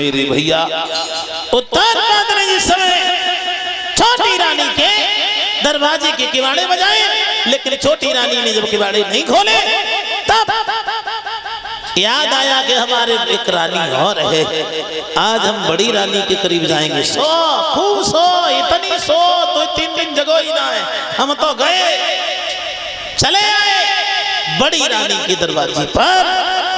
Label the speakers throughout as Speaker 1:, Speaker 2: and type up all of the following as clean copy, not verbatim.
Speaker 1: मेरे भैया उत्तानपाद ने जिस समय छोटी रानी के दरवाजे के किवाड़े बजाए, लेकिन छोटी रानी ने जब किवाड़े नहीं खोले तब याद आया कि हमारे एक रानी और है, आज हम बड़ी रानी के करीब जाएंगे। सो खूब सो, इतनी सो 2-3 दिन जगह ही ना है, हम तो गए चले आए बड़ी रानी के दरवाजे पर।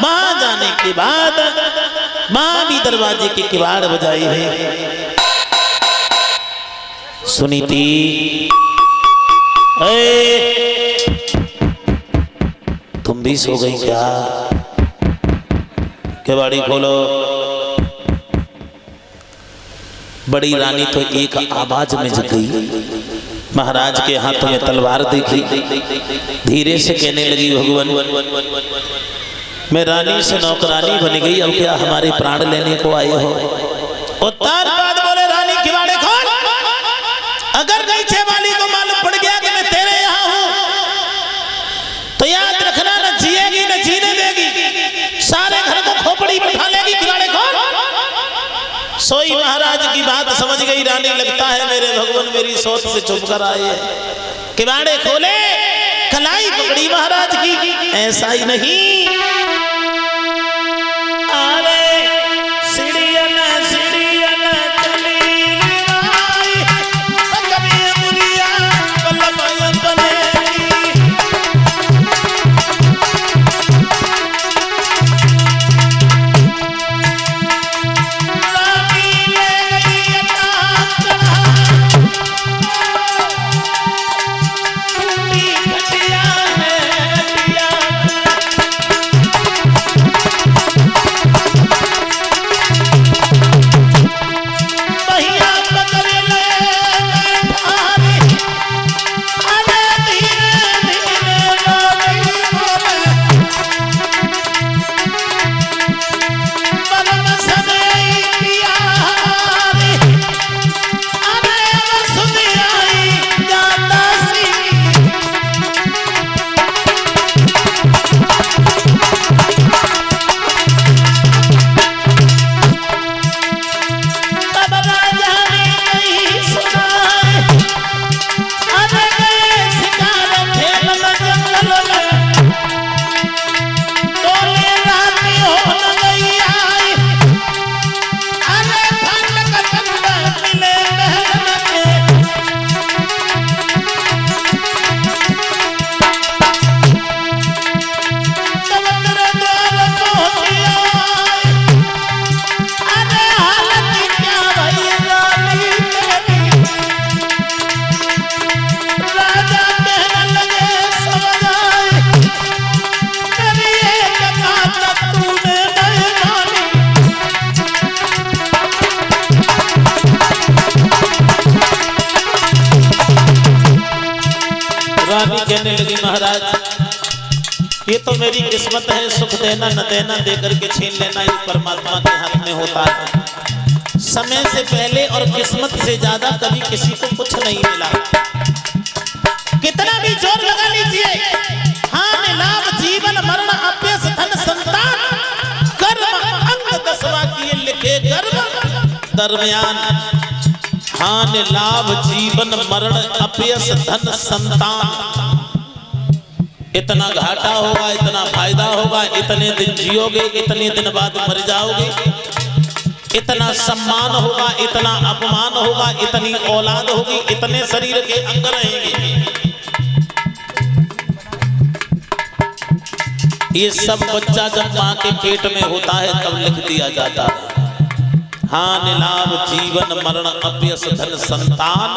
Speaker 1: वहां जाने के बाद मां भी दरवाजे के किवाड़ बजाई है। सुनीति तुम भी सो गई क्या? किवाड़ी खोलो। बड़ी रानी तो एक आवाज में जग गई। महाराज के हाथों में तलवार देखी, धीरे से कहने लगी भगवान मैं रानी से नौकरानी बन गई, अब क्या हमारे प्राण लेने को आए हो? उत्तानपाद बोले रानी किवाड़े खोल, अगर नीचे वाली को मालूम पड़ गया कि मैं तेरे यहाँ हूँ तो याद रखना न जिएगी न जीने देगी, सारे घर को खोपड़ी बिठा लेगी। किवाड़े खोल। सोई महाराज की बात समझ गई रानी, लगता है मेरे भगवान मेरी सोच से चुप कर आए हैं। किवाड़े खोले, कलाई पकड़ी महाराज की, ऐसा ही नहीं कहने लगी महाराज ये तो मेरी किस्मत है, सुख देना न देना देकर के छीन लेना ये परमात्मा के हाथ में होता है। समय से पहले और किस्मत से ज्यादा कभी किसी को कुछ नहीं मिला, कितना भी जोर लगा लीजिए। हान लाभ जीवन मरण अभ्यस धन संतान कर्म अंग 10वां किए लिखे गर्भ दरमियान। हान लाभ जीवन मरण अभ्यस धन संतान, इतना घाटा होगा इतना फायदा होगा, इतने दिन जियोगे इतने दिन बाद मर जाओगे, इतना सम्मान होगा इतना अपमान होगा, इतनी औलाद होगी इतने शरीर के अंग रहेंगे। ये सब बच्चा जब मां के पेट में होता है तब लिख दिया जाता है। हान लाभ जीवन मरण अभ्यस धन संतान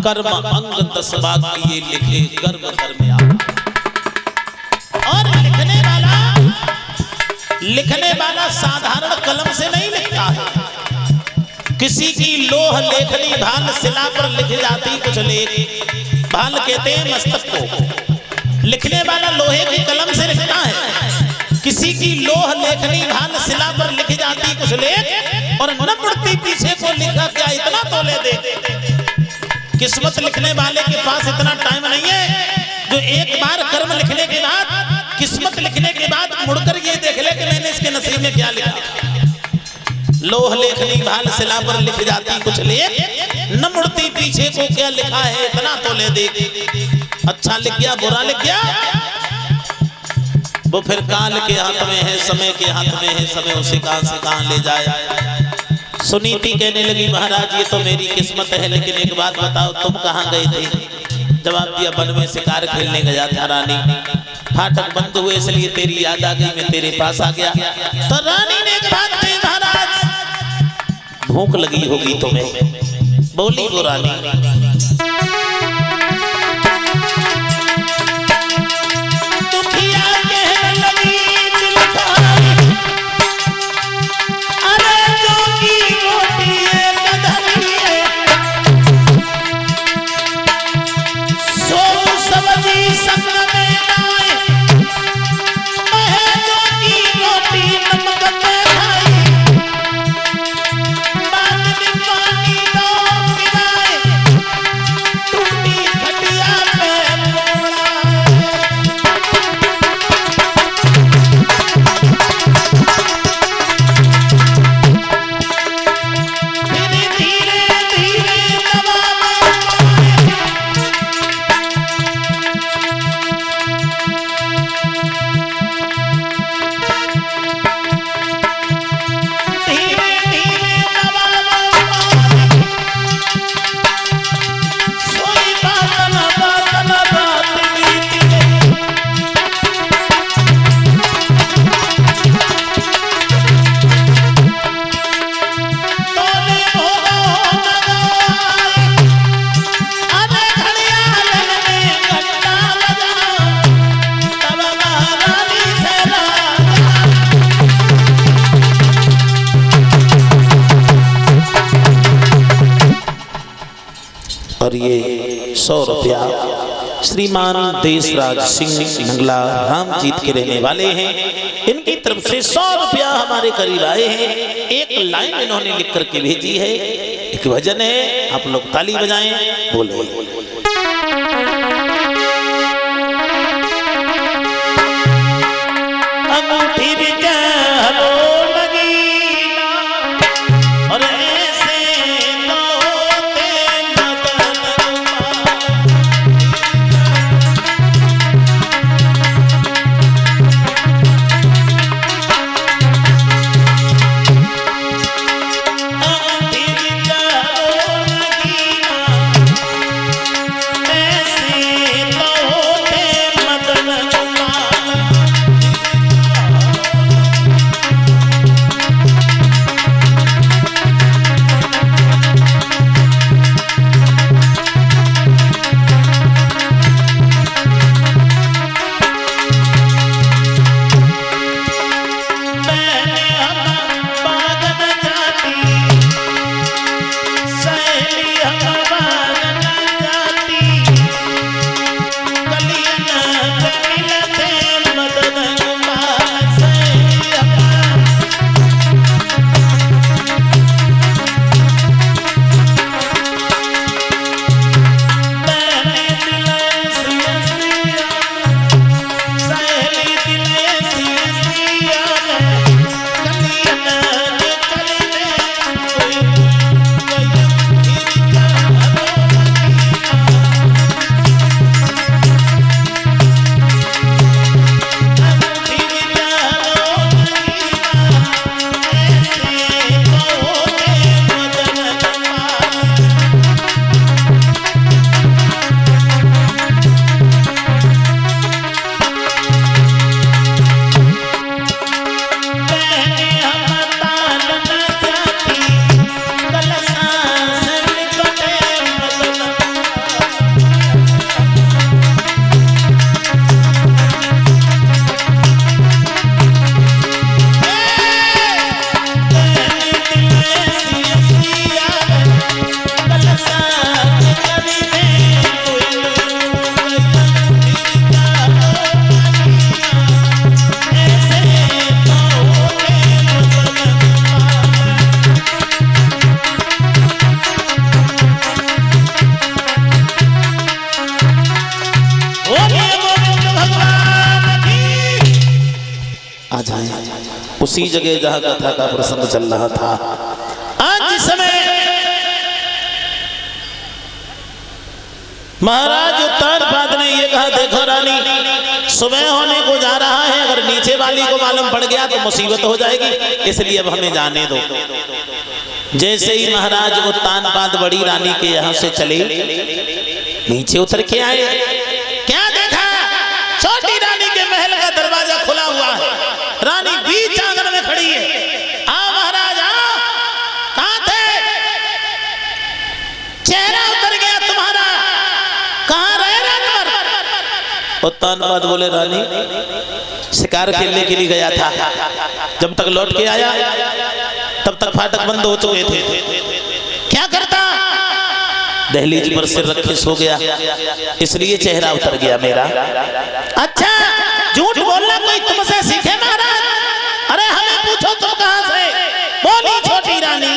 Speaker 1: कर्म अंग 10वां किए लिखे गर्भ दरमियान। और लिखने वाला साधारण कलम से नहीं लिखता है, किसी की लोह लेखनी भाल शिला पर लिख जाती कुछ लेख, भाल कहते हैं मस्तक को। लिखने वाला लोहे की कलम से लिखता है, किसी की लोह लेखनी भाल शिला पर लिख जाती कुछ लेख, और न पड़ती पीछे को लिखा क्या इतना तोले दे। किस्मत लिखने वाले के पास इतना टाइम नहीं है जो एक बार कर्म लिखने के बाद किस्मत लिखने के बाद मुड़कर ये देख ले कि मैंने इसके नसीब में क्या लिखा। लोह लेखनी भाल शिला पर लिख जाती कुछ ले, न मुड़ती पीछे को क्या लिखा है इतना तो ले देख। अच्छा लिख गया बुरा लिख गया, वो फिर काल के हाथ में है, समय के हाथ में है, समय उसे कहां से कहां ले जाए। सुनीति कहने लगी महाराज ये तो मेरी किस्मत है, लेकिन एक बात बताओ तुम कहां गए थे? जवाब दिया वन में शिकार खेलने गया था रानी, फाटक बंद हुए इसलिए तेरी याद आ गई, मैं तेरे पास आ गया। तो रानी ने एक बात कही महाराज भूख लगी होगी तुम्हें। बोली वो रानी और ये 100 रुपया श्रीमान देशराज सिंह नंगला रामजीत के रहने वाले हैं, इनकी तरफ से 100 रुपया हमारे करीब आए हैं। एक लाइन इन्होंने लिख करके भेजी है, एक भजन है, आप लोग ताली बजाएं, बोले अंगूठी आ जाए। उसी जगह जहां कथा का प्रसंग चल रहा था। आज जिस समय महाराज उत्तानपाद ने ये कहा, देखो रानी सुबह होने को जा रहा है, अगर नीचे वाली को मालूम पड़ गया तो मुसीबत हो जाएगी, इसलिए अब हमें जाने दो। जैसे ही महाराज उत्तानपाद बड़ी रानी के यहाँ से चले, नीचे उतर के आए, क्या देखा? छोटी रानी के महल का दरवाजा खुला हुआ है, रानी बीच आंगन में खड़ी है। आओ महाराज आओ, कहां थे? चेहरा उतर गया तुम्हारा, कहां रहे रात भर? उत्तानपाद बोले, रानी शिकार खेलने के लिए गया था, जब तक लौट के आया तब तक फाटक बंद हो चुके थे। क्या करता? दहलीज पर सिर रखे सो गया, इसलिए चेहरा उतर गया मेरा। अच्छा, झूठ बोलना कोई तुमसे सीखे महाराज? अरे हमें पूछो तुम कहां से? बोली छोटी रानी,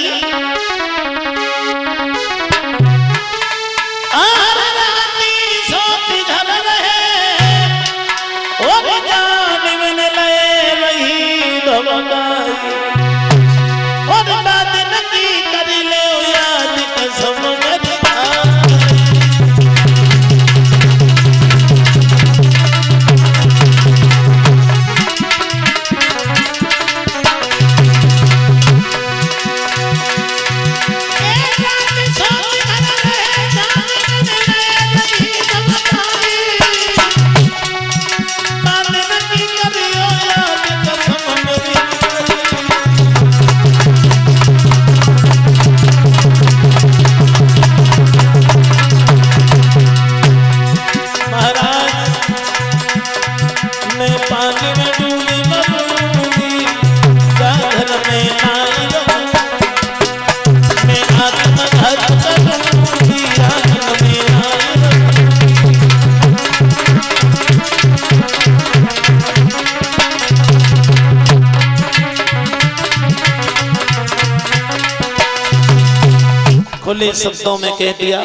Speaker 1: खुले शब्दों में कह दिया,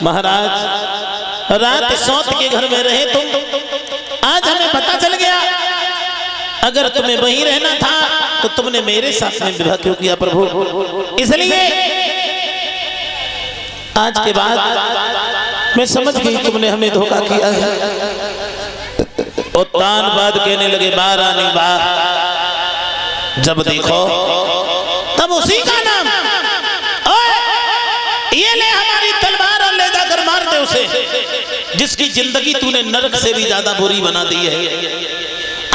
Speaker 1: महाराज रात सौत के घर में रहे तुम, आज हमें पता चल गया, अगर तुम्हें वहीं रहना था तो तुमने मेरे साथ में विवाह क्यों किया प्रभु? इसलिए आज के बाद मैं समझ गई तुमने हमें धोखा किया है। उत्तानपाद कहने लगे, बा रानी बा, जब देखो तब उसी का नाम, ये ले हमारी तलवार और ले जाकर मार दे उसे, जिसकी जिंदगी तूने नरक से भी ज्यादा बुरी बना दी है।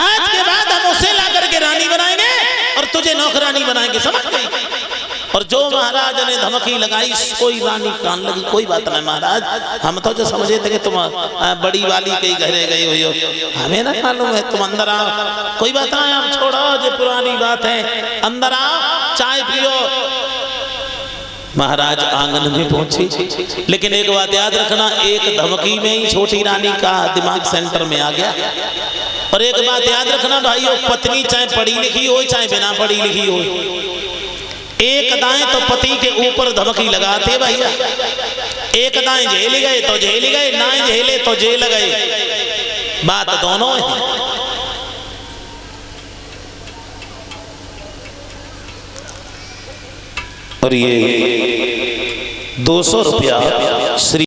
Speaker 1: आज के बाद हम उसे ला करके रानी बनाएंगे और तुझे नौकरानी बनाएंगे, समझ गई? और जो महाराज ने धमकी लगाई, कोई रानी कान लगी, कोई बात नहीं महाराज, हम तो जो समझे थे कि तुम बड़ी वाली के घरे गई हुई हो, हमें ना मालूम है, तुम अंदर आओ, कोई बात नहीं, हम छोड़ो, जो पुरानी बात है, अंदर आओ, चाय पियो। महाराज आंगन में पहुंचे, लेकिन एक बात याद रखना, एक धमकी में ही छोटी रानी का दिमाग सेंटर में आ गया। और एक बात याद रखना भाइयों, पत्नी चाहे पढ़ी लिखी हो चाहे बिना पढ़ी लिखी हो, एक दाएं तो पति के ऊपर धमकी लगाते भैया, एक दाएं झेल गए तो झेल गए, ना झेले तो जेल गए, बात दोनों है। और ये 200 रुपया श्री